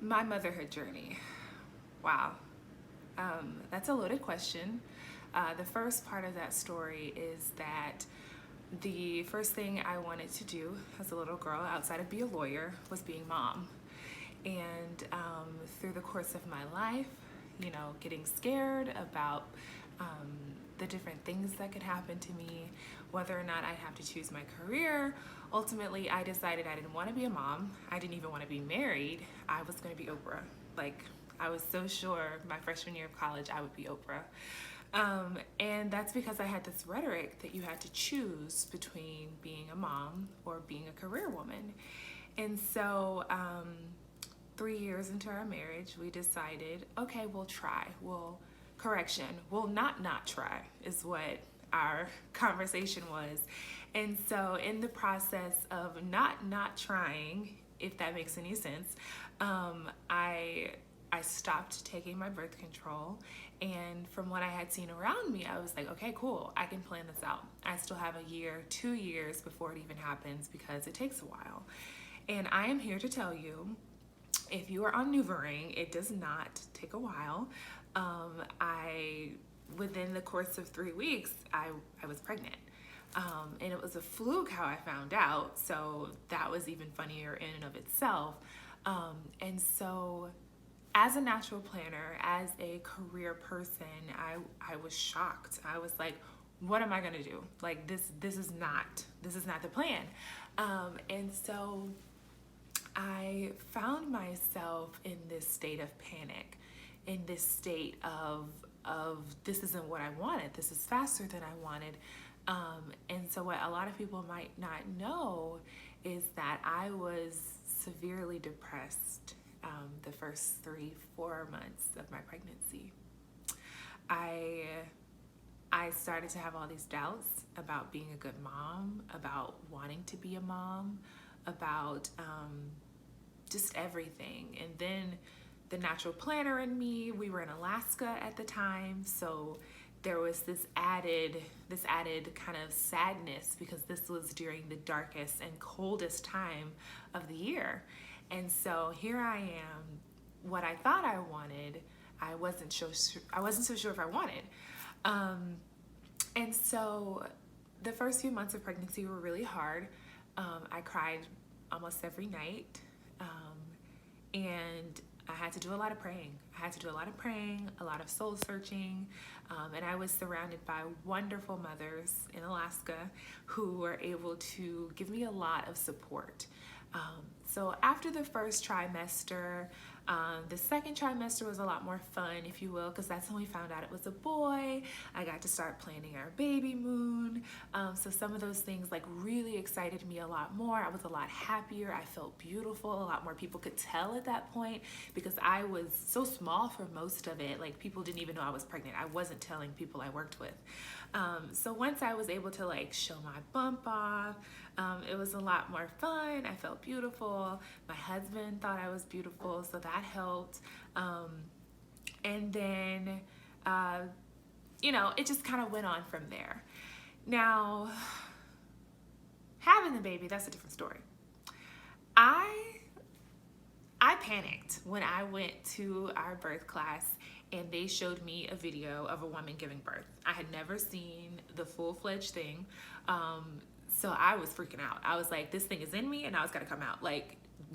My motherhood journey. Wow. That's a loaded question. The first part of that story is that the first thing I wanted to do as a little girl, outside of be a lawyer, was being mom. And through the course of my life, getting scared about the different things that could happen to me, whether or not I'd have to choose my career. Ultimately, I decided I didn't want to be a mom. I didn't even want to be married. I was going to be Oprah. I was so sure my freshman year of college I would be Oprah. And that's because I had this rhetoric that you had to choose between being a mom or being a career woman. And so 3 years into our marriage, we decided, okay, we'll try. We'll not try is what our conversation was. And so in the process of not trying, if that makes any sense, I stopped taking my birth control. And from what I had seen around me, I was like, okay, cool, I can plan this out. I still have a year, 2 years before it even happens because it takes a while. And I am here to tell you, if you are on NuvaRing, it does not take a while. Within the course of 3 weeks, I was pregnant. And it was a fluke how I found out, so that was even funnier in and of itself. And so as a natural planner, as a career person, I was shocked. I was like, what am I gonna do? Like this is not the plan. And so I found myself in this state of panic, in this state of this isn't what I wanted. This is faster than I wanted. And so what a lot of people might not know is that I was severely depressed the first 3-4 months of my pregnancy. I started to have all these doubts about being a good mom, about wanting to be a mom, about just everything. And then the natural planner in me, we were in Alaska at the time, so there was this added kind of sadness because this was during the darkest and coldest time of the year. And so here I am, what I thought I wanted, I wasn't so sure if I wanted. And so the first few months of pregnancy were really hard. I cried almost every night. And I had to do a lot of praying. A lot of soul searching. And I was surrounded by wonderful mothers in Alaska who were able to give me a lot of support. So after the first trimester, the second trimester was a lot more fun, if you will, because that's when we found out it was a boy. I got to start planning our baby moon. So some of those things really excited me a lot more. I was a lot happier. I felt beautiful. A lot more people could tell at that point because I was so small for most of it. People didn't even know I was pregnant. I wasn't telling people I worked with. So once I was able to show my bump off, it was a lot more fun. I felt beautiful. My husband thought I was beautiful, so that helped. And then, it just kind of went on from there. Now, having the baby, that's a different story. I panicked when I went to our birth class and they showed me a video of a woman giving birth. I had never seen the full-fledged thing. So I was freaking out. I was like, this thing is in me and now it's gotta come out.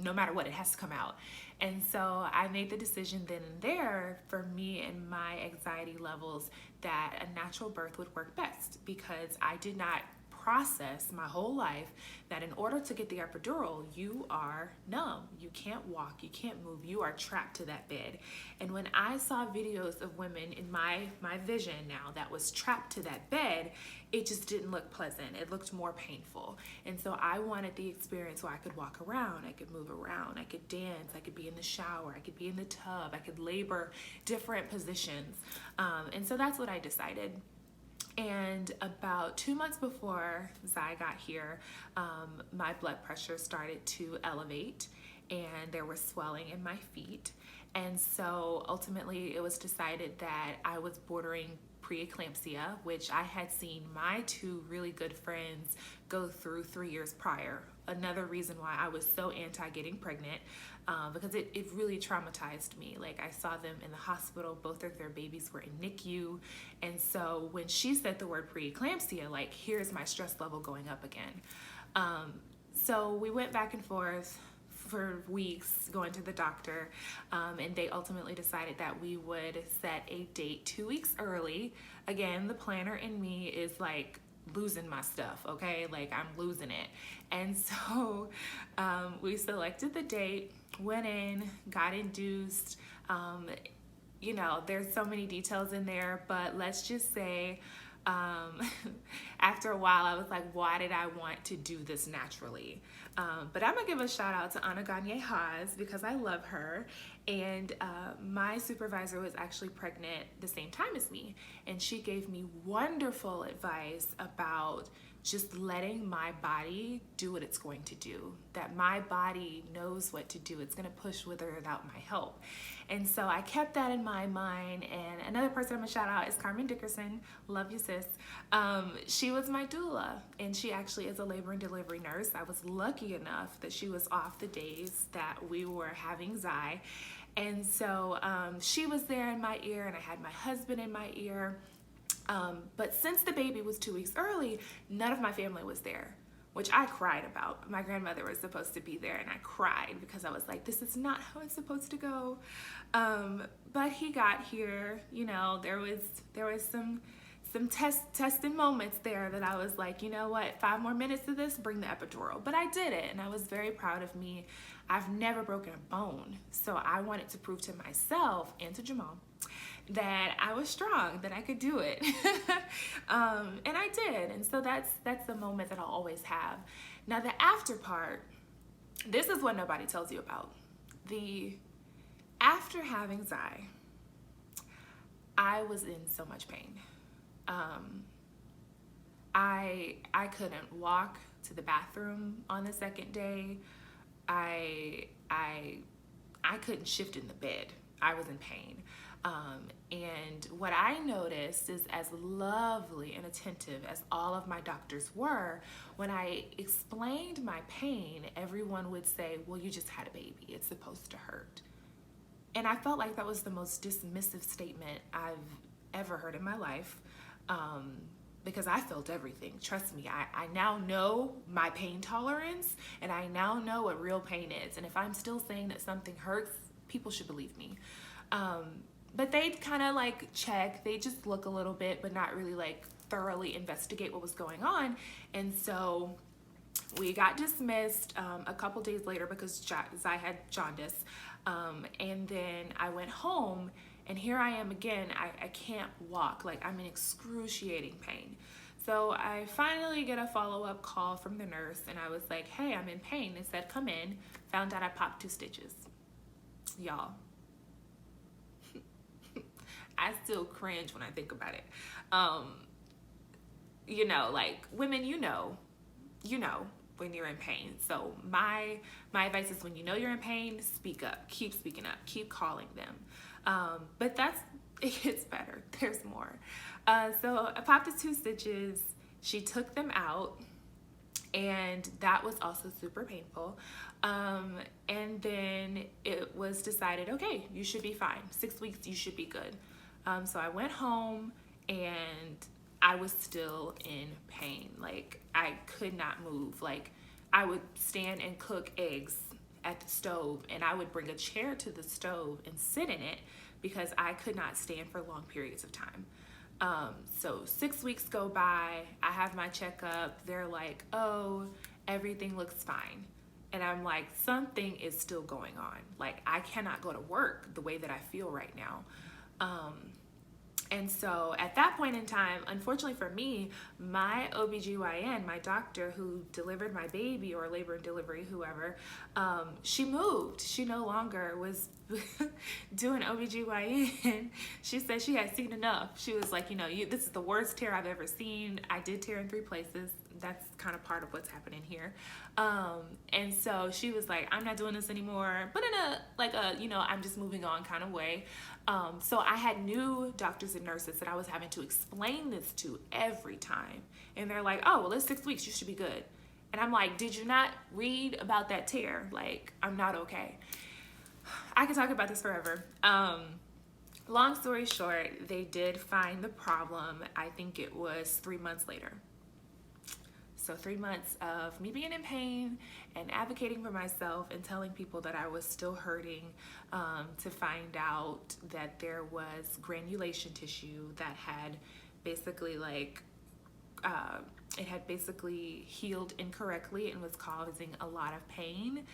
No matter what, it has to come out. And so I made the decision then and there for me and my anxiety levels that a natural birth would work best because I did not process my whole life that in order to get the epidural, you are numb. You can't walk, you can't move, you are trapped to that bed. And when I saw videos of women in my vision now that was trapped to that bed, it just didn't look pleasant. It looked more painful. And so I wanted the experience where I could walk around, I could move around, I could dance, I could be in the shower, I could be in the tub, I could labor different positions. And so that's what I decided. And about 2 months before Zai got here, my blood pressure started to elevate and there was swelling in my feet. And so ultimately it was decided that I was bordering preeclampsia, which I had seen my 2 really good friends go through 3 years prior another reason why I was so anti getting pregnant, because it really traumatized me. Like, I saw them in the hospital, both of their babies were in NICU. And so when she said the word preeclampsia, like, here's my stress level going up again. So we went back and forth for weeks going to the doctor, and they ultimately decided that we would set a date 2 weeks early. Again, the planner in me is like losing my stuff, okay? Like, I'm losing it. And so we selected the date, went in, got induced. You know, there's so many details in there, but let's just say after a while, I was like, why did I want to do this naturally? But I'm gonna give a shout out to Anna Gagne Haas because I love her. And my supervisor was actually pregnant the same time as me. And she gave me wonderful advice about just letting my body do what it's going to do, that my body knows what to do. It's gonna push with or without my help. And so I kept that in my mind. And another person I'm gonna shout out is Carmen Dickerson. Love you, sis. She was my doula, and she actually is a labor and delivery nurse. I was lucky enough that she was off the days that we were having Zai. And so she was there in my ear, and I had my husband in my ear. But since the baby was 2 weeks early, none of my family was there, which I cried about. My grandmother was supposed to be there, and I cried because I was like, this is not how it's supposed to go. But he got here. You know, there was some testing moments there that I was like, you know what, 5 more minutes of this, bring the epidural. But I did it, and I was very proud of me. I've never broken a bone, so I wanted to prove to myself and to Jamal that I was strong, that I could do it. And I did. And so that's the moment that I'll always have. Now, the after part, this is what nobody tells you about. The after having Zai, I was in so much pain. I couldn't walk to the bathroom on the second day. I couldn't shift in the bed. I was in pain. And what I noticed is, as lovely and attentive as all of my doctors were, when I explained my pain, everyone would say, well, you just had a baby. It's supposed to hurt. And I felt like that was the most dismissive statement I've ever heard in my life, because I felt everything. Trust me, I now know my pain tolerance, and I now know what real pain is. And if I'm still saying that something hurts, people should believe me. But they'd kind of like check, they just look a little bit, but not really like thoroughly investigate what was going on. And so we got dismissed a couple days later because Zai had jaundice. And then I went home, and here I am again. I can't walk, like I'm in excruciating pain. So I finally get a follow-up call from the nurse, and I was like, hey, I'm in pain. They said, come in. Found out I popped 2 stitches. Y'all. I still cringe when I think about it. You know, like women, you know when you're in pain. So my advice is, when you know you're in pain, speak up, keep speaking up, keep calling them. But it gets better. There's more. So I popped his 2 stitches. She took them out, and that was also super painful. And then it was decided, okay, you should be fine. 6 weeks, you should be good. So I went home, and I was still in pain. Like, I could not move. Like, I would stand and cook eggs at the stove, and I would bring a chair to the stove and sit in it because I could not stand for long periods of time. So 6 weeks go by, I have my checkup. They're like, oh, everything looks fine. And I'm like, something is still going on. Like, I cannot go to work the way that I feel right now. And so at that point in time, unfortunately for me, my OBGYN, my doctor who delivered my baby, or labor and delivery, whoever, she moved. She no longer was doing OBGYN. She said she had seen enough. She was like, this is the worst tear I've ever seen. I did tear in 3 places. That's kind of part of what's happening here. And so she was like, I'm not doing this anymore, but in a I'm just moving on kind of way. So I had new doctors and nurses that I was having to explain this to every time. And they're like, oh, well, it's 6 weeks. You should be good. And I'm like, did you not read about that tear? Like, I'm not okay. I could talk about this forever. Long story short, they did find the problem. I think it was 3 months later. So 3 months of me being in pain and advocating for myself and telling people that I was still hurting, to find out that there was granulation tissue that had basically it had basically healed incorrectly and was causing a lot of pain.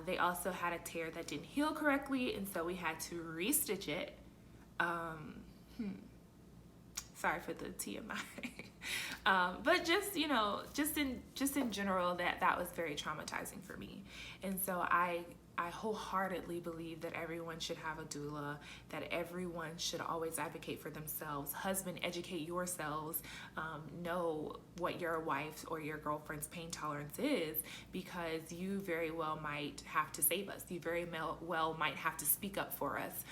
They also had a tear that didn't heal correctly, and so we had to restitch it. Sorry for the TMI. But just, just in general, that was very traumatizing for me. And so I wholeheartedly believe that everyone should have a doula, that everyone should always advocate for themselves. Husband, educate yourselves. Know what your wife's or your girlfriend's pain tolerance is, because you very well might have to save us. You very well might have to speak up for us.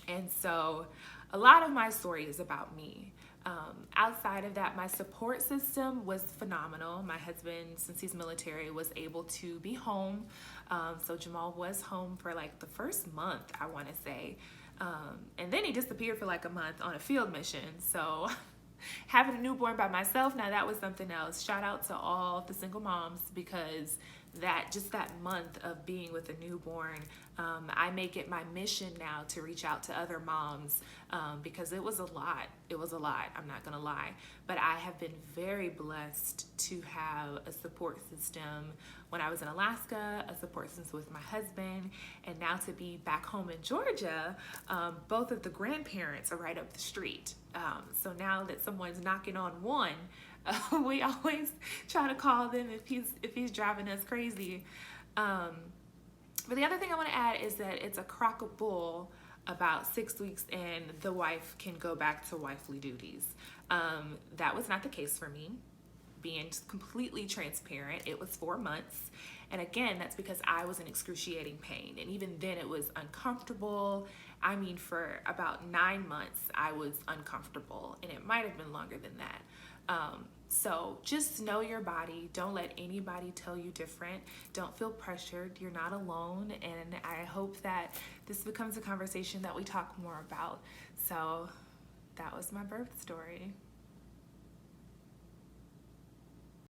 And so a lot of my story is about me. Outside of that, my support system was phenomenal. My husband, since he's military, was able to be home. So Jamal was home for like the first month, I want to say. And then he disappeared for like a month on a field mission. So having a newborn by myself, now that was something else. Shout out to all the single moms, because that month of being with a newborn, I make it my mission now to reach out to other moms, because it was a lot. It was a lot, I'm not gonna lie. But I have been very blessed to have a support system when I was in Alaska, a support system with my husband, and now to be back home in Georgia, both of the grandparents are right up the street. So now that someone's knocking on one, we always try to call them if he's driving us crazy. But the other thing I want to add is that it's a crock of bull about 6 weeks in, the wife can go back to wifely duties. That was not the case for me. Being completely transparent, it was 4 months. And again, that's because I was in excruciating pain. And even then it was uncomfortable. I mean, for about 9 months, I was uncomfortable, and it might have been longer than that. So just know your body. Don't let anybody tell you different. Don't feel pressured. You're not alone. And I hope that this becomes a conversation that we talk more about. So that was my birth story.